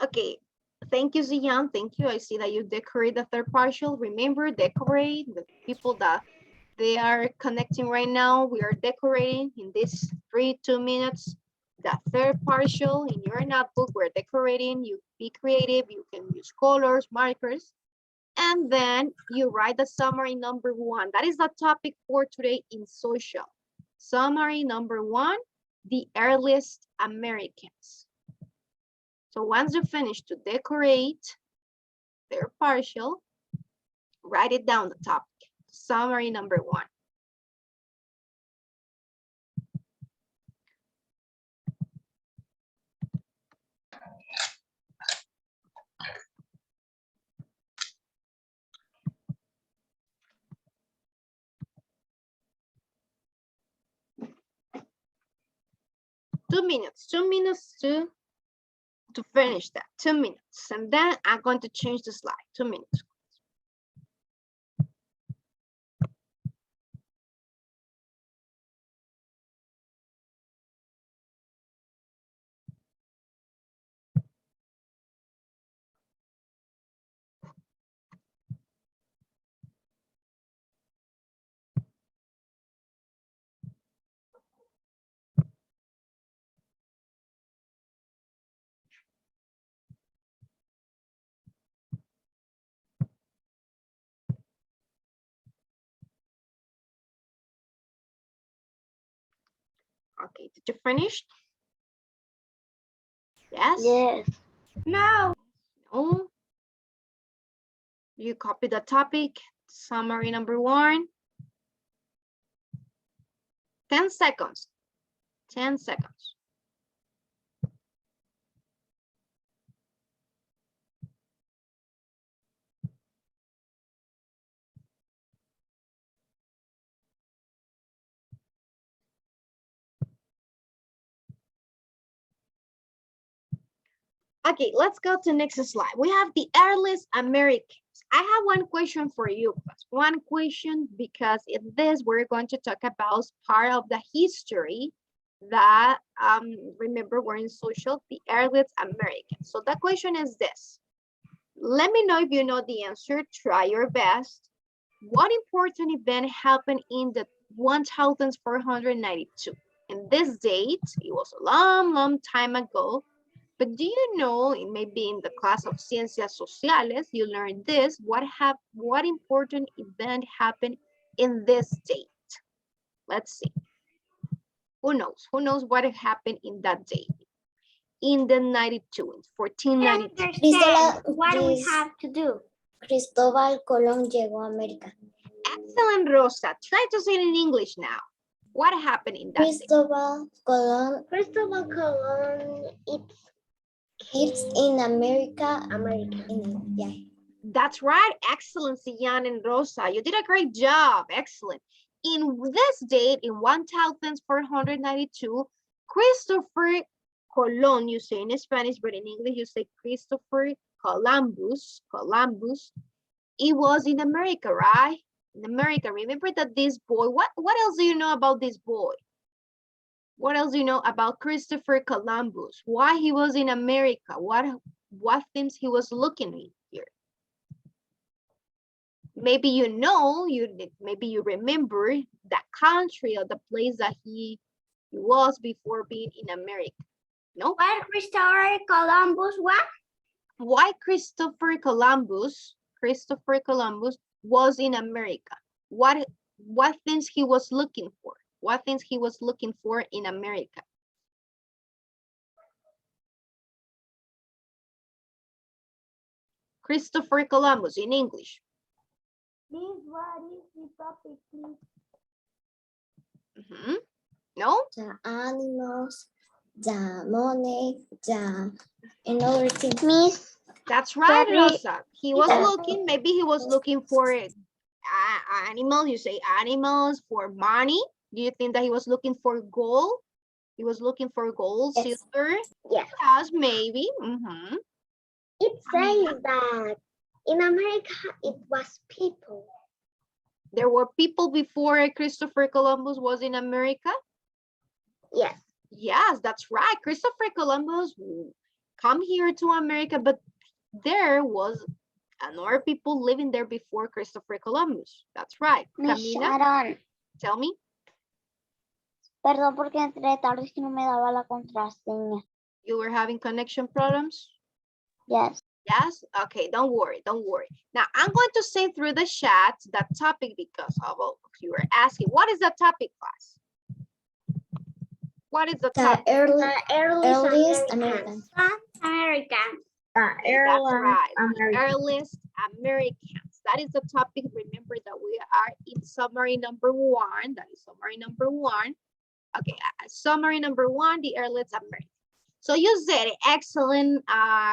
Okay, thank you, Ziyan. Thank you. I see that you decorate the third partial. Remember, decorate the people that they are connecting right now. We are decorating in this 2 minutes. The third partial in your notebook, we're decorating. You be creative. You can use colors, markers, and then you write the summary number 1. That is the topic for today in social. Summary number 1, the earliest Americans. So once you finish to decorate their partial, write it down the topic. Summary number 1. Two minutes to finish that. 2 minutes. And then I'm going to change the slide. 2 minutes. Okay, did you finish? Yes? Yes. No. No. You copy the topic. Summary number 1. 10 seconds. 10 seconds. Okay, let's go to the next slide. We have the earliest Americans. I have one question for you. One question, because in this we're going to talk about part of the history that remember we're in social, the earliest Americans. So the question is this. Let me know if you know the answer. Try your best. What important event happened in the 1492? In this date, it was a long time ago. But do you know, maybe in the class of Ciencias Sociales, you learned this, what important event happened in this date? Let's see. Who knows? Who knows what happened in that date? In the 92, 1492. What we have to do. Cristóbal Colón llegó a América. Excellent, Rosa. Try to say it in English now. What happened in that Cristóbal Colón. Cristóbal Colón, it's in America. Yeah. That's right. Excellent, Sian and Rosa. You did a great job. Excellent. In this date, in 1492, Christopher Colón, you say in Spanish, but in English you say Christopher Columbus. It was in America, right? In America. Remember that this boy, what else do you know about this boy? What else do you know about Christopher Columbus? Why he was in America? What things he was looking at here? Maybe you know, maybe you remember that country or the place that he was before being in America. No? Why Christopher Columbus what? Why Christopher Columbus was in America? What things he was looking for? What things he was looking for in America? Christopher Columbus in English. Please, what is the topic, please? No? The animals, the money, and everything. Miss. That's right, Rosa. He was looking, maybe he was looking for animals. You say animals, for money. Do you think that he was looking for gold? He was looking for gold, Yes. silver? Yes. Yes, maybe. It says that in America, it was people. There were people before Christopher Columbus was in America? Yes. Yes, that's right. Christopher Columbus, come here to America, but there was another people living there before Christopher Columbus. That's right. Miss Camila, Sharon, tell me. perdón porque entré tarde, es que no me daba la contraseña. You were having connection problems? Yes. Yes? Okay, don't worry, don't worry. Now, I'm going to say through the chat that topic because of you were asking, what is the topic, class? What is the topic? Earliest American. Okay, that's right. The earliest Americans. That is the topic. Remember that we are in summary number 1. That is summary number 1. Okay, summary number 1, the earliest Americans. So you said it. Excellent,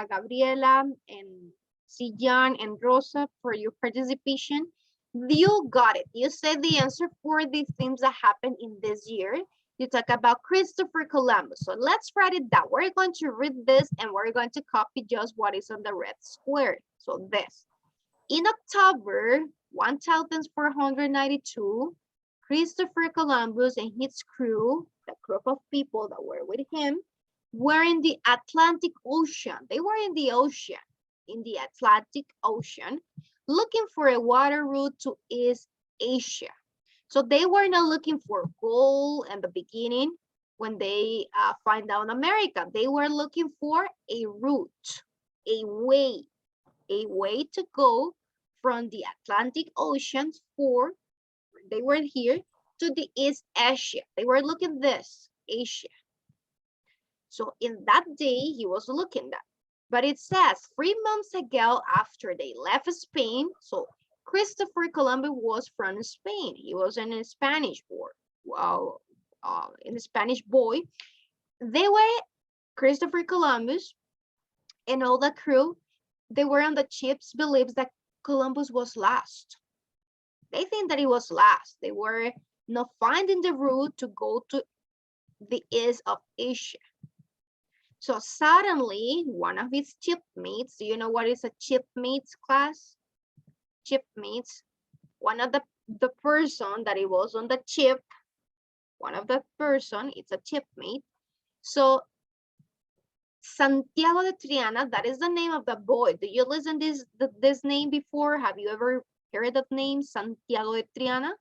Gabriela and Sijan and Rosa for your participation. You got it. You said the answer for the things that happened in this year. You talk about Christopher Columbus. So let's write it down. We're going to read this and we're going to copy just what is on the red square. So this. In October 1492, Christopher Columbus and his crew, the group of people that were with him, were in the Atlantic Ocean. They were in the ocean, in the Atlantic Ocean, looking for a water route to East Asia. So they were not looking for gold in the beginning when they find out America. They were looking for a route, a way to go from the Atlantic Ocean for, they were here, to the East Asia. They were looking this, Asia. So in that day, he was looking that. But it says 3 months ago after they left Spain, so Christopher Columbus was from Spain. He was in a Spanish boy. In a Spanish boy. They were Christopher Columbus and all the crew. They were on the ships believes that Columbus was lost. They think that he was lost. They were not finding the route to go to the east of Asia. So suddenly, one of his shipmates, do you know what is a shipmates class? Shipmates, one of the person that it was on the ship, one of the person, it's a shipmate. So Santiago de Triana, that is the name of the boy. Do you listen this name before? Have you ever heard that name, Santiago de Triana?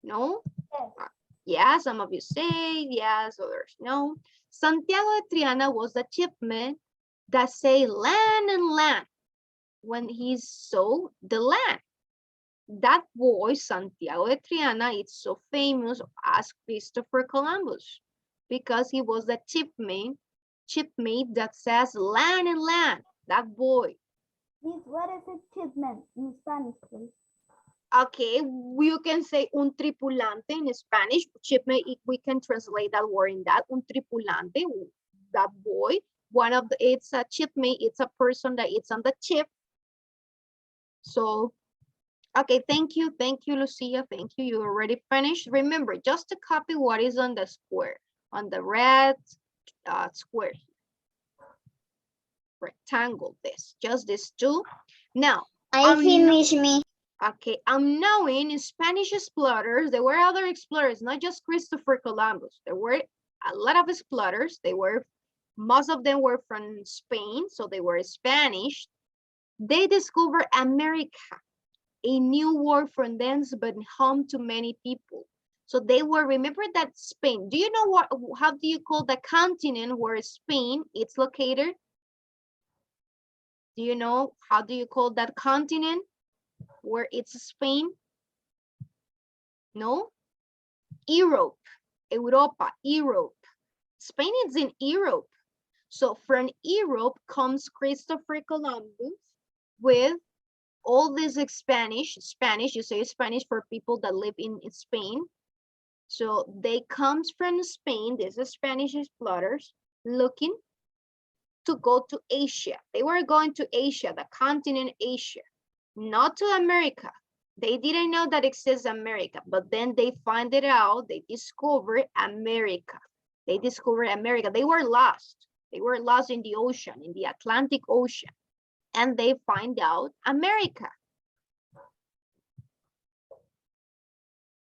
No? Yes. Yeah, some of you say yes, others no. Santiago de Triana was the shipman that say land and land when he saw the land. That boy, Santiago de Triana, is so famous as Christopher Columbus because he was the shipmate that says land and land, that boy. Miss, what is a shipment in Spanish, please? Okay, you can say un tripulante in Spanish. Shipment, we can translate that word in that. Un tripulante, that boy. One of the, it's a shipmate, it's a person that is on the ship. So, okay, thank you, Lucia. Thank you. You already finished. Remember, just to copy what is on the square, on the red square. Rectangle, just these two. Now, I finished me. Okay, unknowing Spanish explorers, there were other explorers, not just Christopher Columbus. There were a lot of explorers. Most of them were from Spain, so they were Spanish. They discovered America, a new world from them, but home to many people. So they were, remember that Spain, do you know how do you call the continent where Spain is located? Do you know, how do you call that continent where it's Spain? No? Europe, Europa, Europe. Spain is in Europe. So from Europe comes Christopher Columbus with all this Spanish, you say Spanish for people that live in Spain. So they comes from Spain, these are Spanish explorers, looking to go to Asia. They were going to Asia, the continent Asia, not to America. They didn't know that exists America, but then they find it out, they discovered America. They discovered America. They were lost. They were lost in the ocean, in the Atlantic Ocean, and they find out America.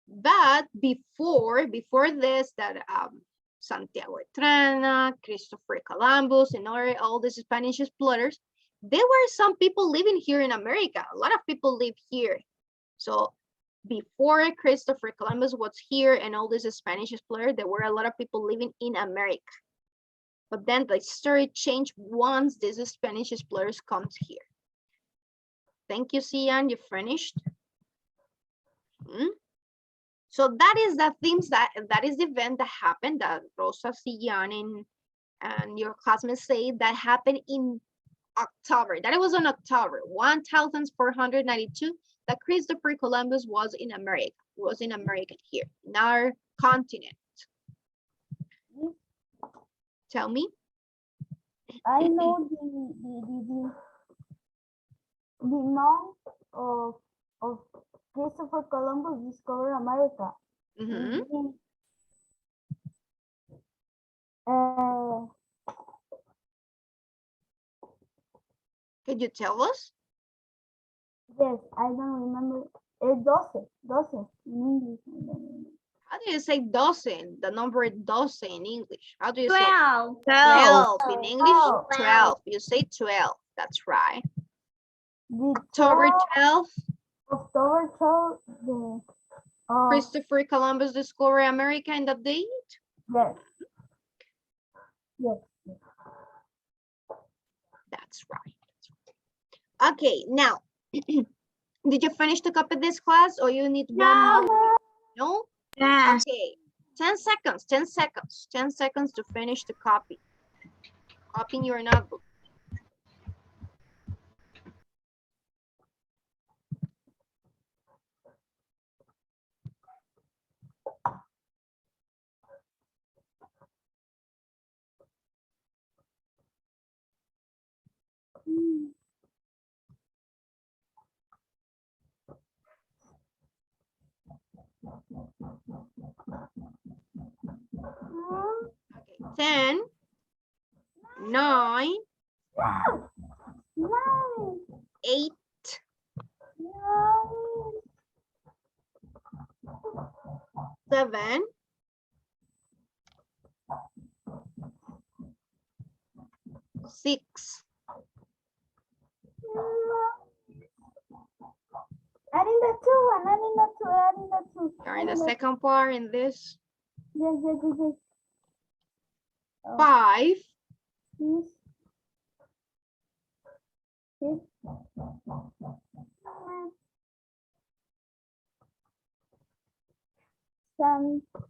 But before this, that Santiago Etrana, Christopher Columbus, and all these Spanish explorers, there were some people living here in America. A lot of people live here. So before Christopher Columbus was here and all these Spanish explorers, there were a lot of people living in America. But then the story changed once these Spanish explorers comes here. Thank you, Sian, you finished. So that is the things that is the event that happened that Rosa, Sian, and your classmates say that happened in October. That it was on October 1492 that Christopher Columbus was in America. Was in America here, in our continent. Tell me. I know the month of Christopher Columbus discovered America. Mm-hmm. Can you tell us? Yes, I don't remember. 12 in English. How do you say dozen? The number dozen in English. How do you say 12. 12 in English? 12. 12. You say 12. That's right. The October 12th, October 12th. Christopher Columbus discovered America in that date? Yes. Yes. That's right. Okay, now, did you finish to copy this class or you need one more? No? Yes. Okay, 10 seconds, 10 seconds, 10 seconds to finish the copy. Copying your notebook. Okay, 10, 9, 8, 7, 6. Adding the 2 and adding the 2, adding the 2. You're in the second part in this. Yes. 5, 6.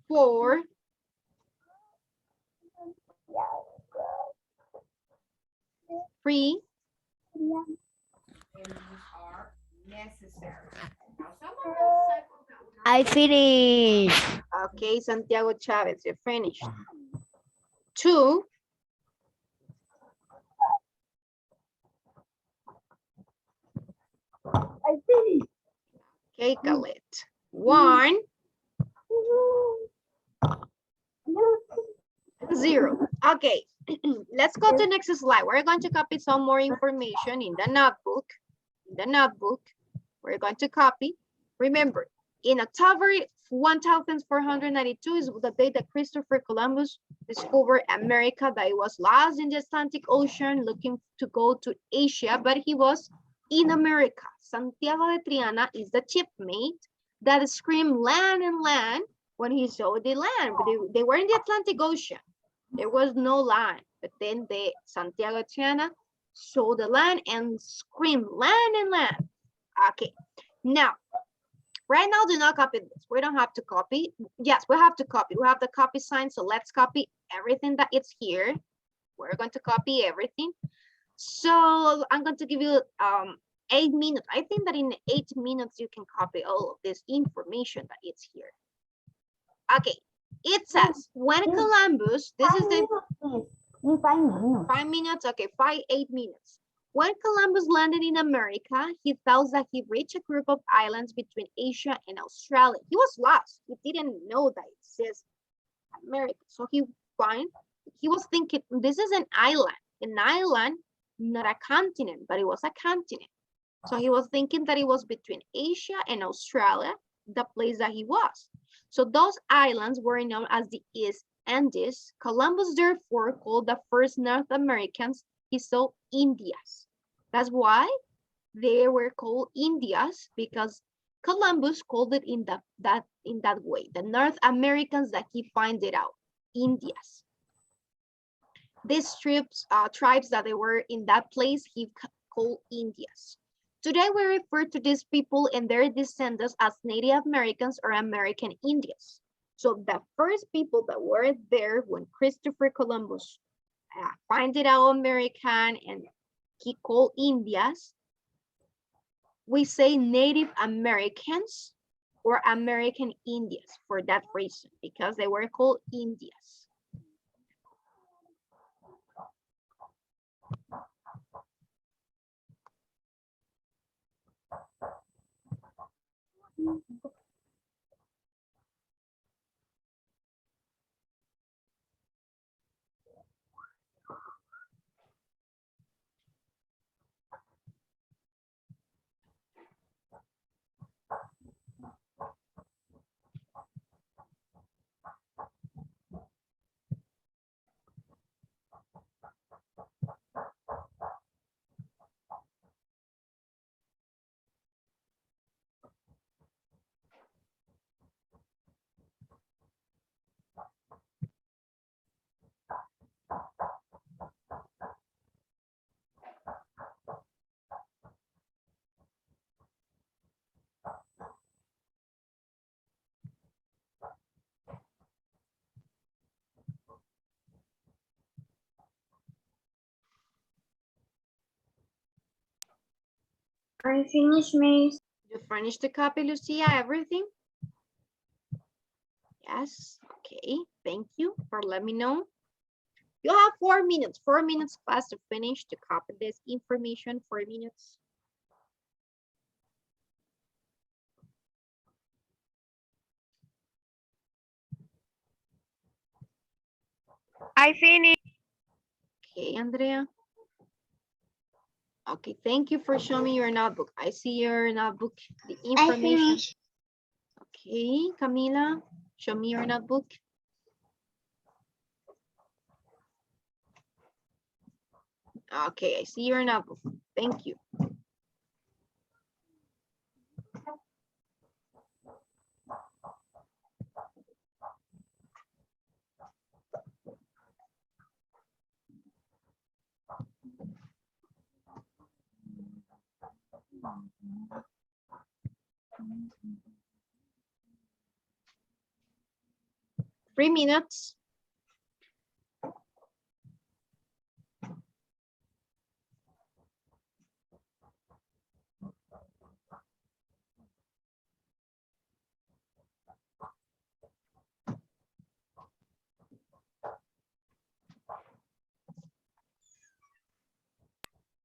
4, 3, I finished. okay, Santiago Chavez, you finished. 2, I finished. okay, Khaled. 1, 0. Okay, let's go to the next slide. We're going to copy some more information in the notebook. We're going to copy. Remember, in October 1492 is the day that Christopher Columbus discovered America, that it was lost in the Atlantic Ocean looking to go to Asia, but he was in America. Santiago de Triana is the shipmate that screamed land and land when he saw the land, but they were in the Atlantic Ocean. There was no land, but then the Santiago de Triana saw the land and screamed land and land. Okay, now, right now, do not copy this. We don't have to copy. Yes, we have to copy. We have the copy sign, so let's copy everything that is here. We're going to copy everything. So I'm going to give you 8 minutes. I think that in 8 minutes, you can copy all of this information that is here. Okay, it says, when Columbus, this is the 5 minutes. 5 minutes, okay, 8 minutes. When Columbus landed in America, he thought that he reached a group of islands between Asia and Australia. He was lost. He didn't know that it says America. So he was thinking, this is an island, not a continent, but it was a continent. So he was thinking that it was between Asia and Australia, the place that he was. So those islands were known as the East Andes, Columbus therefore called the first North Americans, he saw Indias. That's why they were called Indias, because Columbus called it in that way. The North Americans that he found it out, Indias. These tribes that they were in that place, he called Indias. Today we refer to these people and their descendants as Native Americans or American Indians. So the first people that were there when Christopher Columbus found it out American and he called Indias, we say Native Americans or American Indians for that reason, because they were called Indias. I finished, Miss. You finished the copy, Lucia, everything? Yes, okay, thank you for letting me know. You have 4 minutes, 4 minutes class to finish to copy this information, 4 minutes. I finished. Okay, Andrea. Okay, thank you for showing me your notebook. I see your notebook, the information. Okay, Camila, show me your notebook. Okay, I see your notebook. Thank you. Three minutes.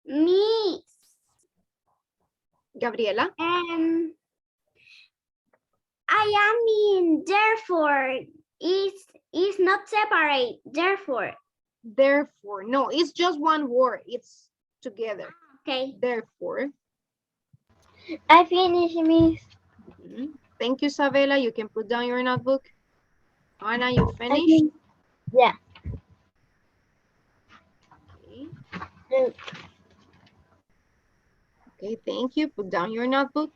Me. Gabriela. I am in therefore is not separate, therefore. Therefore, no, it's just one word. It's together. Okay. Therefore. I finished, Miss. Thank you, Savela. You can put down your notebook. Anna, you finished? Yeah. Okay. Okay, thank you. Put down your notebook.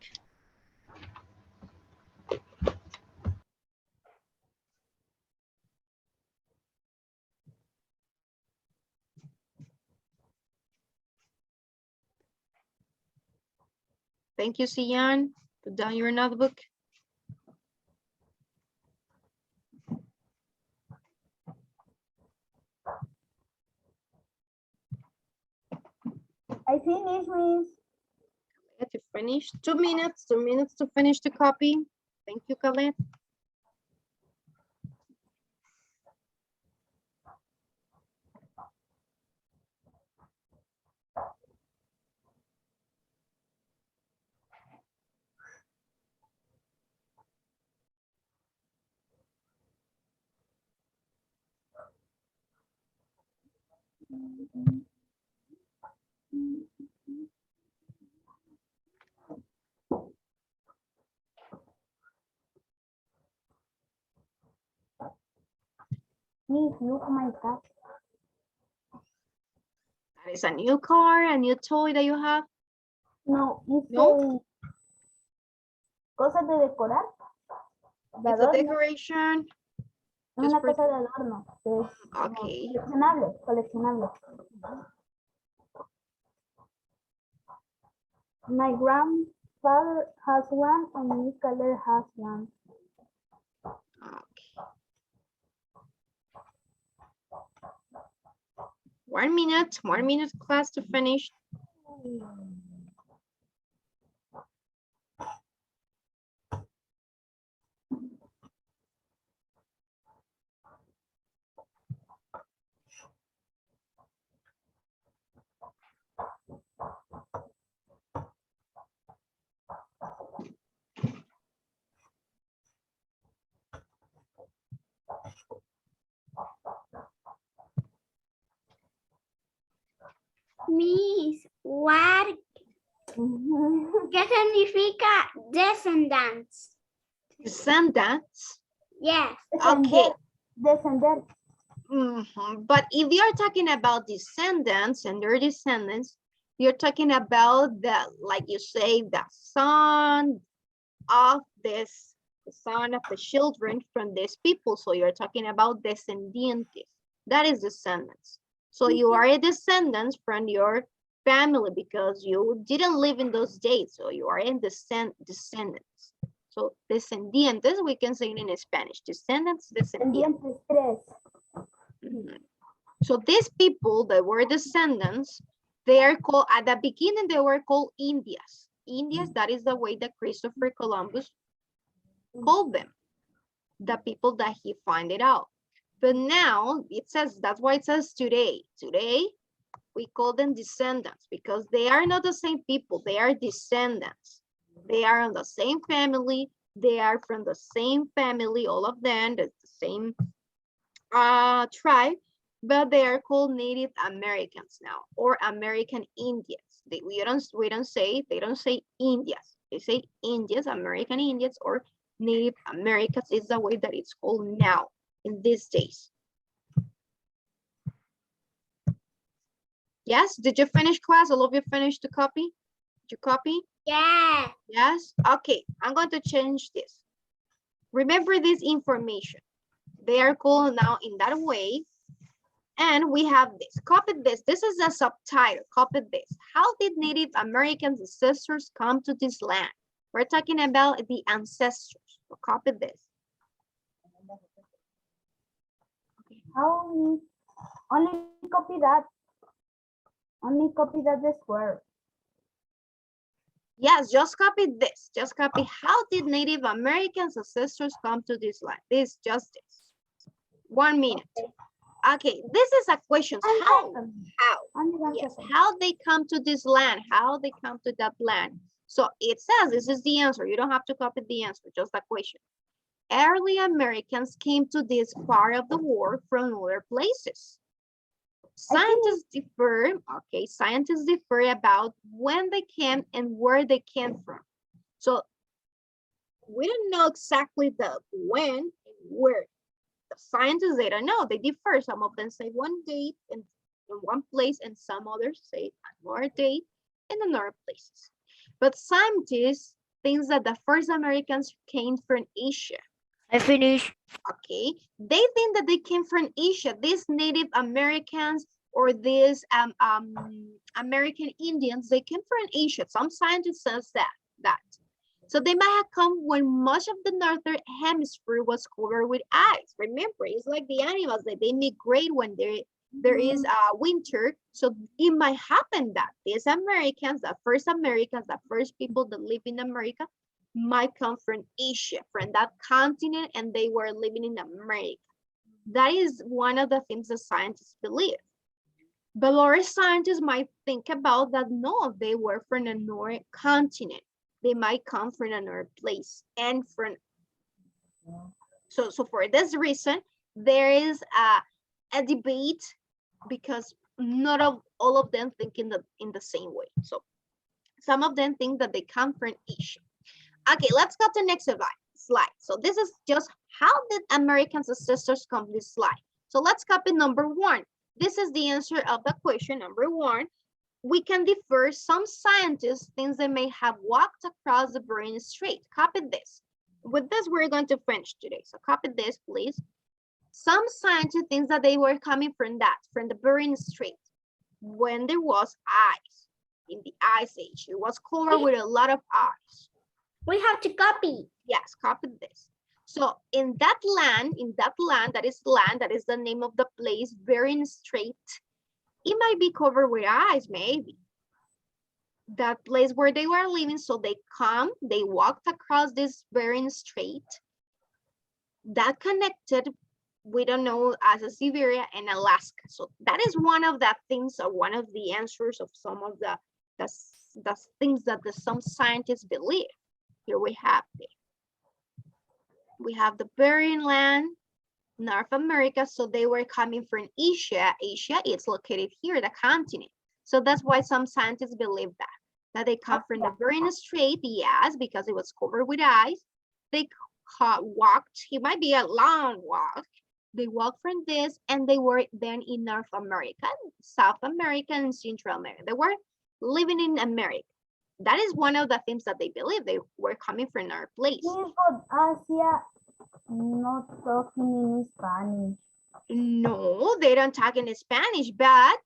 Thank you, Sian. Put down your notebook. I finished, Miss. To finish. 2 minutes, 2 minutes to finish the copy. Thank you, Khaled. Miss, look my cat. That is a new car, a new toy that you have. No, it's No? cosas de decorar. De It's a adorno. decoration. Es Just una for- cosa de adorno. Es como Okay. coleccionable, coleccionable. My grandfather has one and my color has one. Okay. 1 minute class to finish. Miss, what, ¿qué significa descendants? Descendants. Yes. Okay. Descender. But if you're talking about descendants and their descendants, you're talking about the, like you say, the son of this, the son of the children from these people. So you're talking about descendientes. That is descendants. So you are a descendant from your family because you didn't live in those days. So you are in descendants. So descendientes, we can say it in Spanish. Descendants, descendientes. Pendientes tres. So these people that were descendants, they are called, at the beginning, they were called Indias. Indias, that is the way that Christopher Columbus called them, the people that he found it out. But now it says, that's why it says today. Today, we call them descendants because they are not the same people, they are descendants. They are in the same family, they are from the same family, all of them, the same tribe, but they are called Native Americans now, or American Indians. They don't say Indians. They say Indians, American Indians, or Native Americans is the way that it's called now in these days. Yes, did you finish class? All of you finished the copy? Did you copy? Yeah. Yes, okay, I'm going to change this. Remember this information. They are called now in that way. And we have this, copy this. This is a subtitle, copy this. How did Native American ancestors come to this land? We're talking about the ancestors, so copy this. How only copy that. Only copy that the square. Yes, just copy this. Just copy how did Native Americans ancestors come to this land? This, just this. 1 minute. Okay, this is a question. How? Yes, how they come to this land? How they come to that land? So it says, this is the answer. You don't have to copy the answer, just a question. Early Americans came to this part of the world from other places. Scientists differ, okay, scientists differ about when they came and where they came from. So we don't know exactly the when and where. The scientists, they don't know, they differ. Some of them say one date in one place and some others say another date in another places. But scientists think that the first Americans came from Asia. I finished. Okay, they think that they came from Asia. These Native Americans or these American Indians, they came from Asia. Some scientists says that. So they might have come when much of the northern hemisphere was covered with ice. Remember, it's like the animals that they migrate when there is winter. So it might happen that these Americans, the first people that live in America, might come from Asia, from that continent, and they were living in America. That is one of the things that scientists believe. But other scientists might think about that, no, they were from another continent. They might come from another place and from. So for this reason, there is a debate because not all of them think in the same way. So some of them think that they come from Asia. Okay, let's go to the next slide. So this is just how did American ancestors come to this slide? So let's copy number 1. This is the answer of the question number 1. We can defer some scientists things they may have walked across the Bering Strait. Copy this. With this, we're going to French today. So copy this, please. Some scientists think that they were coming from the Bering Strait, when there was ice, in the ice age. It was covered with a lot of ice. We have to copy. Yes, copy this. So in that land, that is the name of the place, Bering Strait, it might be covered with ice, maybe. That place where they were living, so they walked across this Bering Strait that connected, we don't know, as a Siberia and Alaska. So that is one of the things, or one of the answers of some of the things that some scientists believe. Here we have it. We have the Bering Land, North America, so they were coming from Asia. Asia is located here, the continent. So that's why some scientists believe that they come from the Bering Strait, yes, because it was covered with ice. They walked, it might be a long walk. They walked from this, and they were then in North America, South America, and Central America. They were living in America. That is one of the things that they believe. They were coming from our place. Asia not talking in Spanish. No, they don't talk in Spanish, but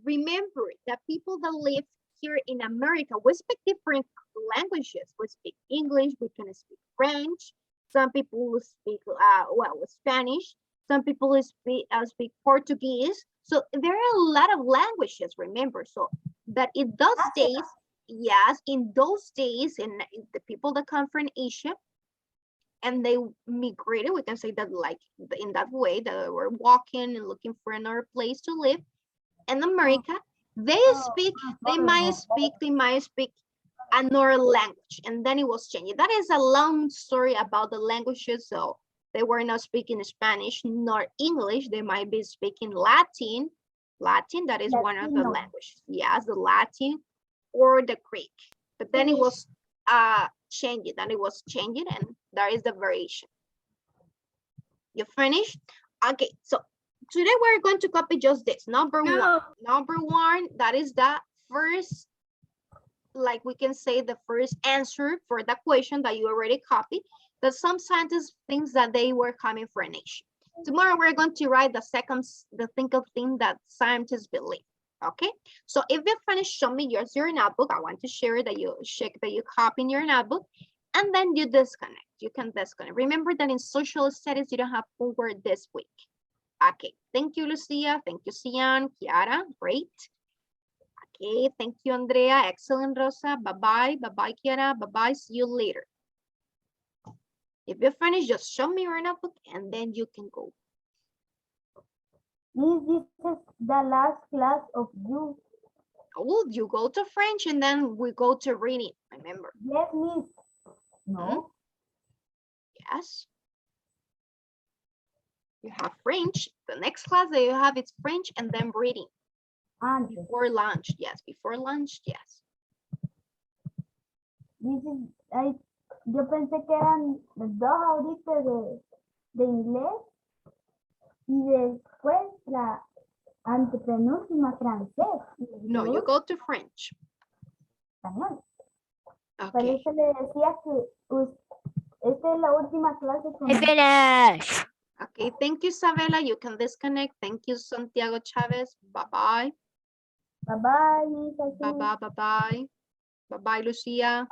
remember that people that live here in America, we speak different languages. We speak English, we can speak French. Some people will speak, Spanish. Some people will speak Portuguese. So there are a lot of languages, remember. So that in those days, yes, in those days, and the people that come from Asia, and they migrated, we can say that like in that way, that they were walking and looking for another place to live. In America, they might speak another language, and then it was changing. That is a long story about the languages. So they were not speaking Spanish nor English. They might be speaking Latin. Latin, that is one of the languages. Yes, the Latin or the Greek. But then it was changing, and there is the variation. You finished? Okay, so today we're going to copy just this. Number one, that is the first, like we can say, the first answer for the question that you already copied, that some scientists think that they were coming from Asia. Tomorrow we're going to write the thing that scientists believe. Okay, so if you finish, show me your notebook. I want to share that you check that you copy in your notebook, and then you disconnect. You can disconnect. Remember that in social studies, you don't have homework this week. Okay, thank you, Lucia. Thank you, Sian, Kiara, great. Okay, thank you, Andrea. Excellent, Rosa. Bye-bye. Bye-bye, Kiara. Bye-bye. See you later. If you finish, just show me your notebook, and then you can go. Miss, this is the last class of you. Oh, you go to French, and then we go to reading, remember? Yes, Miss. No. Yes. You have French. The next class that you have is French, and then reading. Before lunch, yes. Before lunch, yes. Yo pensé que eran dos ahorita de inglés y después la antepenúltima francés. No, you go to French. Español. Por Okay. eso le decía que esta es la última clase con Finish. Okay, thank you, Isabella. You can disconnect. Thank you, Santiago Chavez. Bye-bye. Bye-bye. Bye-bye, bye-bye. Bye-bye, Lucia.